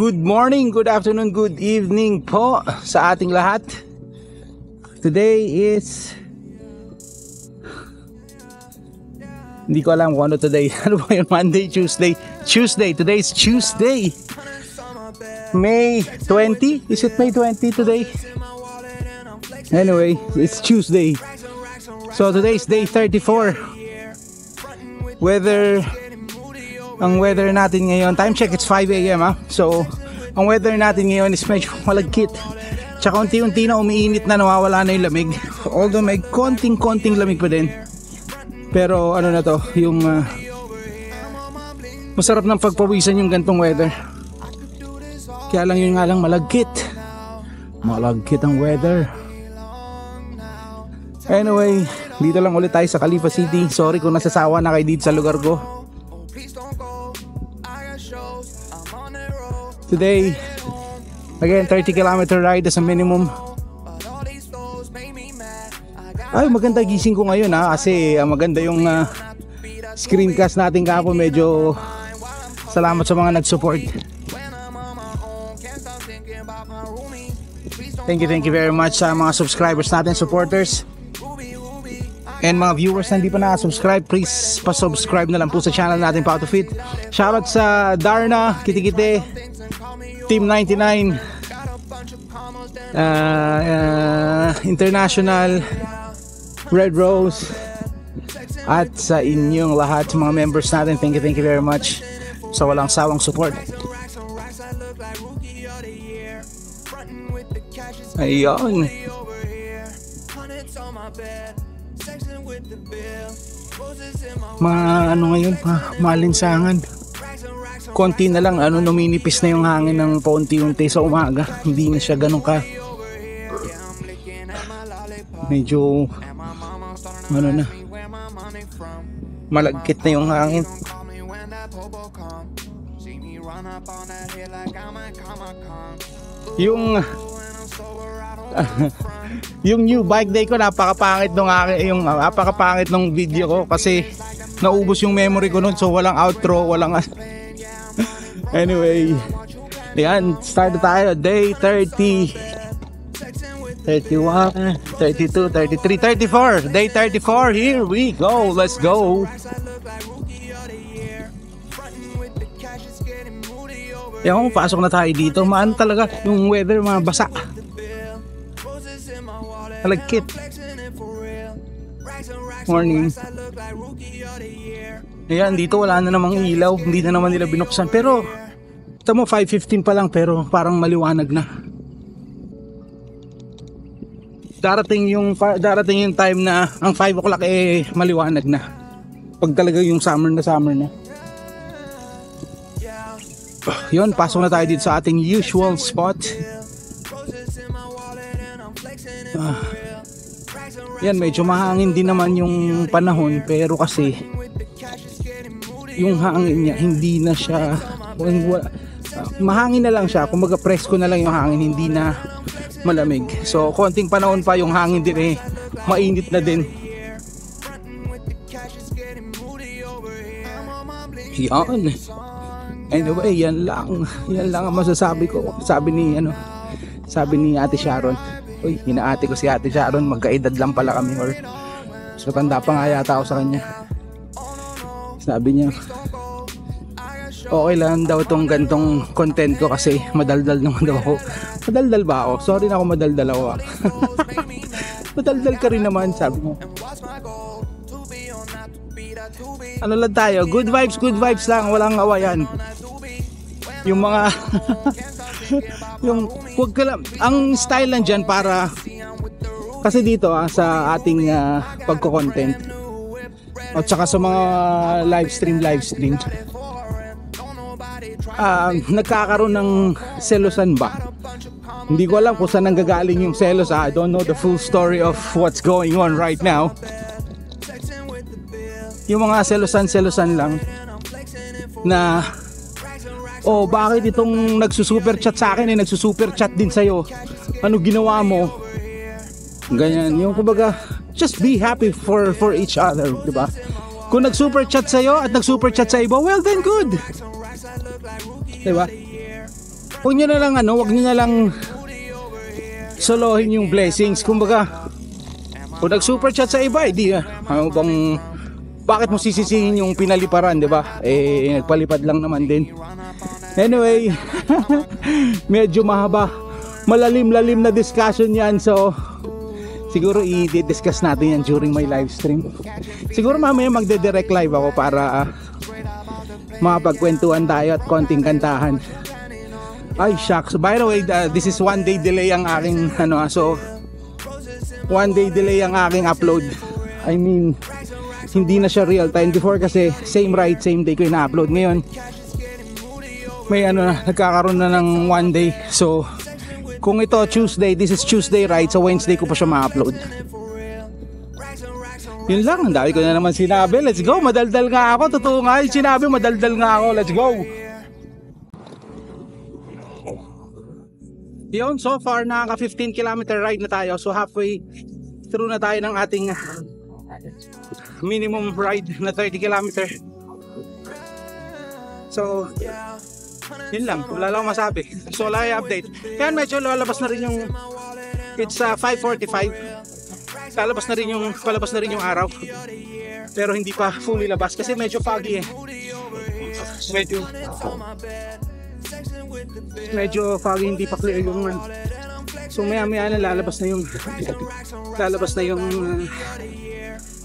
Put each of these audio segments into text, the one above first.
Good morning, good afternoon, good evening po sa ating lahat. Today is... Hindi ko alam kung ano today. Ano ba yun? Monday, Tuesday. Today is Tuesday. May 20? Is it May 20 today? Anyway, it's Tuesday. So today is day 34. Ang weather natin ngayon, time check, it's 5 AM ha. So, ang weather natin ngayon is medyo malagkit. Tsaka unti-unti na umiinit na, nawawala na yung lamig. Although may konting lamig pa din. Pero ano na to, yung masarap ng pagpawisan yung gantong weather. Kaya lang yun nga lang, malagkit. Malagkit ang weather. Anyway, dito lang ulit tayo sa Khalifa City. Sorry kung nasasawa na kayo dito sa lugar ko. Today, again, 30km ride as a minimum. Ay, maganda gising ko ngayon ha, kasi maganda yung screencast natin kahapon. Medyo salamat sa mga nag-support. Thank you very much sa mga subscribers natin, supporters. And mga viewers na hindi pa nakasubscribe, please pa-subscribe na lang po sa channel natin, Pau to Fit. Shoutout sa Darna, Kitikite, Team 99, International, Red Rose, at sa inyong lahat, sa mga members natin. Thank you very much sa walang sawang support. Ayun. Ano ngayon pa, malinsangan. Konti na lang, numinipis na yung hangin ng paunti-unti sa umaga. Hindi na siya ganun ka. Medyo na, malagkit na yung hangin. Yung new bike day ko, napakapangit nung video ko kasi naubos yung memory ko nun, so walang outro, walang anyway, yan, start tayo. Day 30, 31, 32, 33, 34. Day 34, here we go, let's go. Yan, pasok na tayo dito. Maano talaga yung weather, mga basa, malagkit. Morning. Ayan, dito wala na namang ilaw, hindi na naman nila binuksan. Pero ito mo, 5:15 pa lang, pero parang maliwanag na. Darating yung time na ang 5 o'clock maliwanag na. Pag talaga yung summer na. Yun, pasok na tayo dito sa ating usual spot. Yan, medyo mahangin din naman yung panahon, pero kasi yung hangin niya hindi na siya mahangin na lang siya, kumbaga presko na lang yung hangin, hindi na malamig. So konting panahon pa, yung hangin din mainit na din. Yan. Anyway, yan lang ang masasabi ko. Sabi ni Ate Sharon. Uy, hinaate ko si Ate Sharon, magkaedad lang pala kami, or so tanda pa nga yata ako sa kanya. Sabi niya, okay lang daw tong gantong content ko kasi madaldal naman daw ako. Madaldal ba ako? Sorry na kung madaldal ako. Madaldal ka rin naman, sabi mo. Ano lang tayo, good vibes lang, walang awayan. Yung mga yung wag ka lang, ang style lang dyan para kasi dito sa ating pagko-content at saka sa mga live stream nagkakaroon ng selosan ba? Hindi ko alam kung saan nanggagaling yung selos. I don't know the full story of what's going on right now. Yung mga selosan lang na bakit itong nagsusuper chat sa akin nagsusuper chat din sa'yo, ano ginawa mo, ganyan. Yung kumbaga, just be happy for each other, diba? Kung nag-super chat sa'yo at nag-super chat sa iba, well then good, diba? Huwag nyo na lang huwag nyo na lang solohin yung blessings. Kumbaga, kung nag-super chat sa iba, bakit mo sisisihin yung pinaliparan, di ba? Nagpalipad lang naman din. Anyway, medyo mahaba, malalim-lalim na discussion yan. So, siguro i-discuss natin yan during my live stream. Siguro mamaya magde-direct live ako para makapagkwentuhan tayo at konting kantahan. Ay, shucks. By the way, this is 1 day delay ang aking so 1 day delay ang aking upload. I mean, hindi na siya real time. Before kasi same ride, same day ko ina-upload. Ngayon may nagkakaroon na ng 1 day. So kung ito Tuesday, this is Tuesday ride, so Wednesday ko pa siya ma-upload. Yun lang, ang dami ko na naman sinabi. Let's go, madaldal nga ako. Totoo nga yung sinabi, madaldal nga ako. Let's go. Yun, so far nakaka 15 kilometer ride na tayo. So halfway through na tayo ng ating minimum ride na 30 kilometer. So yun lang, wala lang masabi. So wala yung update. Kaya medyo lalabas na rin yung it's 5:45. Palabas na rin yung araw. Pero hindi pa fully labas kasi medyo foggy medyo foggy, hindi pa clear yung so maya na lalabas na yung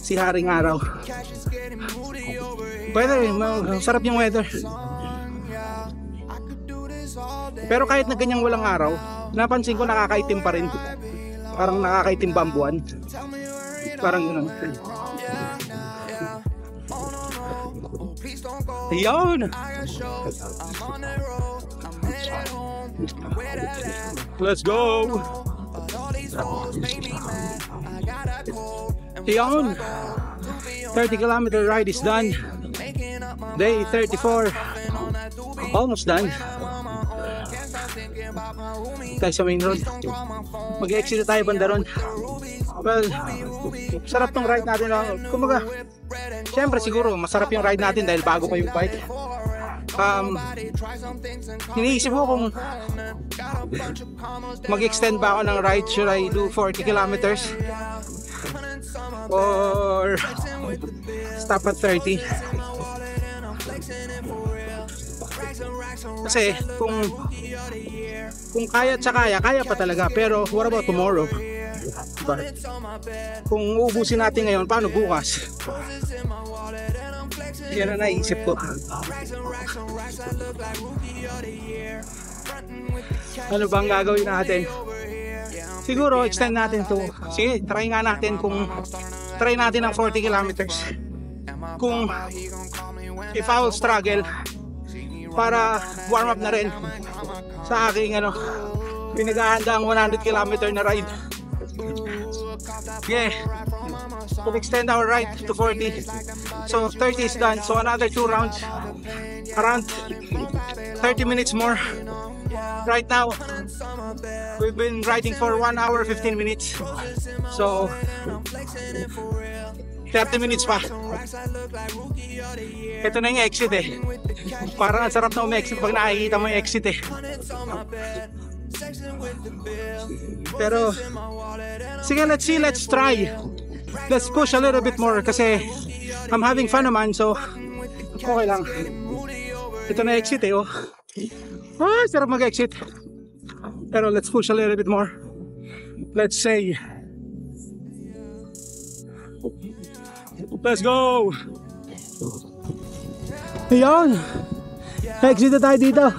si haring araw. By the way, sarap yung weather. Pero kahit na ganyang walang araw, napansin ko nakakaitim pa rin. Parang nakakaitim ba ang buwan? Parang gano'n. Ayun! Let's go! Ayun! 30 kilometer ride is done. Day 34. Almost done. Tayo sa main road. Mag-exit tayo banda ron. Well, sarap tong ride natin. Kumbaga, syempre siguro masarap yung ride natin dahil bago pa yung bike. Iniisip ko kung mag-extend ba ako ng ride. Should I do 40 kilometers? Or stop at 30? Kasi kung kaya pa talaga, pero what about tomorrow? Diba? Kung uubusin natin ngayon, paano bukas? Yan ang naisip ko. Ano bang gagawin natin? Siguro extend natin to. Sige, try natin ng 40 kilometers. Kung if I will struggle, para warm up na rin sa aking pinag-ahanda ang 100 kilometer na ride. Yeah, we'll extend our ride to 40. So 30 is done, so another 2 rounds, around 30 minutes more. Right now we've been riding for 1 hour 15 minutes, so 30 minutes pa. Ito na yung exit Parang ang sarap na umexit pag nakikita mo yung exit Pero sige, let's try. Let's push a little bit more kasi I'm having fun naman, so okay lang. Ito na exit sarap mag-exit. Pero let's push a little bit more. Let's say let's go. Ayan, exit na tayo dito.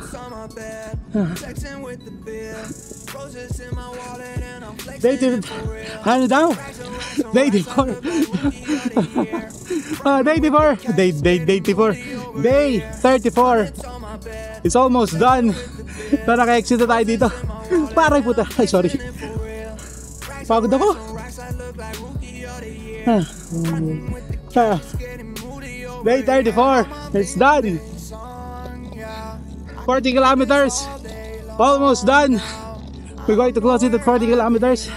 Day 34. Day 34. It's almost done. Naka-exit na tayo dito. Parang puta. Ay, sorry. Pagod ako. Day 34. It's done. 40 kilometers. Almost done. We're going to close it at 40 kilometers.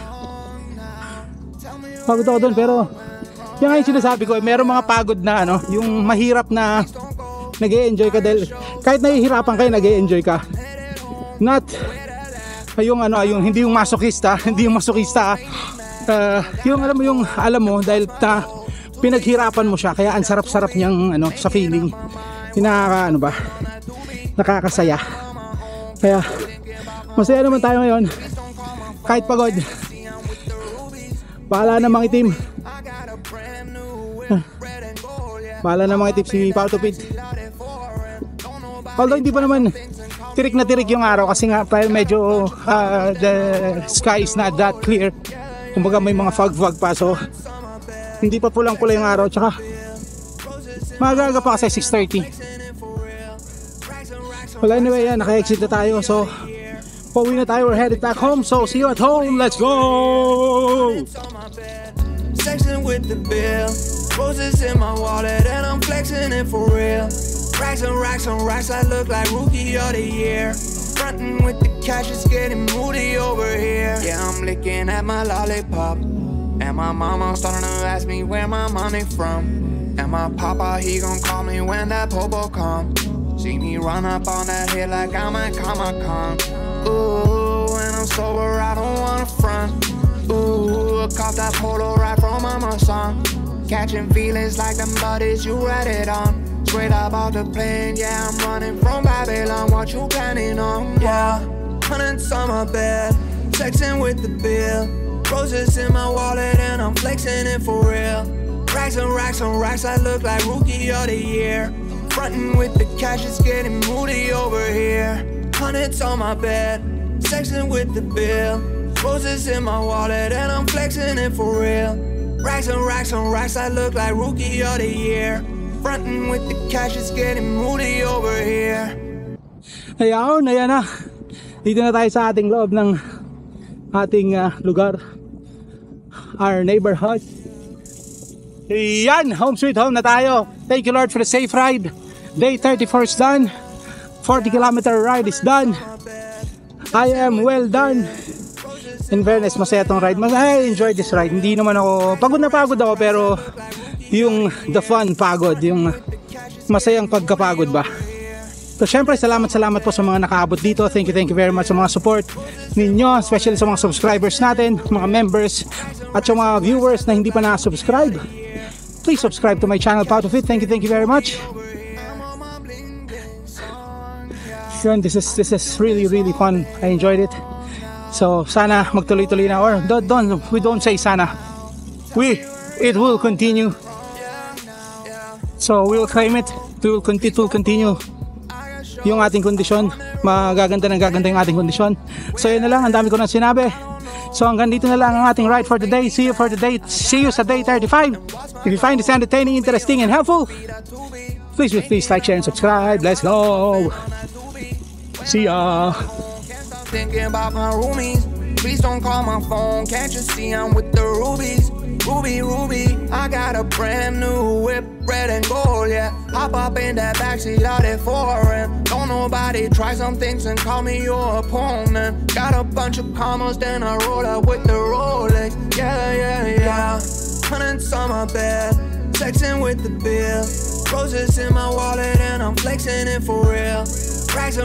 Pagod ako dun, pero yung nga yung sinasabi ko, meron mga pagod na yung mahirap na nag-e-enjoy ka dahil kahit nahihirapan kayo, nag-e-enjoy ka. Not yung ano, yung hindi yung masokista, hindi yung masokista. Yung alam mo dahil pinaghirapan mo siya kaya ang sarap-sarap niyang ano sa feeling. Nakakasaya. Kaya masaya naman tayo ngayon kahit pagod. Bahala na mangitim. Bahala na mangitim si Pautupid. Although hindi pa naman tirik na tirik yung araw kasi nga medyo the sky is not that clear. Kumbaga may mga fog pa, so hindi pa pulang-pula yung araw. Tsaka maaga pa kasi 6:30. Well anyway, naka-exit na tayo. So pauwi na tayo, we're headed back home. So see you at home, let's go! Sexing with the bill, roses in my wallet and I'm flexing it for real. Racks and racks and racks, I look like rookie of the year. Frontin' with the cash, it's getting moody over here. Yeah, I'm licking at my lollipop, and my mama starting to ask me where my money from. And my papa, he gon' call me when that popo come. See me run up on that hill like I'm at Comic-Con. Ooh, when I'm sober, I don't wanna front. Ooh, caught that polo right from mama's song. Catching feelings like them buddies you read it on. Straight up off the plane, yeah, I'm running from Babylon. What you planning on? Yeah, hundreds on my bed, sexing with the bill. Roses in my wallet and I'm flexing it for real. Racks and racks and racks, I look like rookie of the year. Frontin' with the cash, it's getting moody over here. Hundreds on my bed, sexing with the bill. Roses in my wallet and I'm flexing it for real. Racks and racks and racks, I look like rookie of the year. Frontin' with the cash, it's getting moody over here. Ayan na. Dito na tayo sa ating loob ng ating lugar. Our neighborhood. Ayan, home sweet home na tayo. Thank you Lord for the safe ride. Day 34 is done. 40-kilometer ride is done. I am well done. In fairness, masaya tong ride. I enjoyed this ride. Hindi naman ako, pagod ako pero yung the fun pagod, yung masayang pagkapagod ba. So syempre salamat po sa mga nakaabot dito. Thank you very much sa mga support ninyo, especially sa mga subscribers natin, mga members at sa mga viewers na hindi pa na-subscribe. Please subscribe to my channel, Pautupid. Thank you very much. Yun, this is really fun. I enjoyed it. So sana magtuloy-tuloy na, or we don't say sana. It will continue. So we'll claim it. It will continue yung ating kondisyon. Magaganda yung ating kondisyon. So yun na lang, ang dami ko na sinabi. So hanggang dito na lang ang ating ride for today. See you sa day 35. If you find this entertaining, interesting, and helpful, please like, share, and subscribe. Let's go. See ya. Thinking about my roomies. Please don't call my phone. Can't you see I'm with the rubies? Ruby, I got a brand new whip, red and gold, yeah. Hop up in that backseat out at foreign. Don't nobody try some things and call me your opponent. Got a bunch of commas, then I roll up with the Rolex. Yeah. Hundreds on my bed, sexing with the bill. Roses in my wallet and I'm flexing it for real. Racks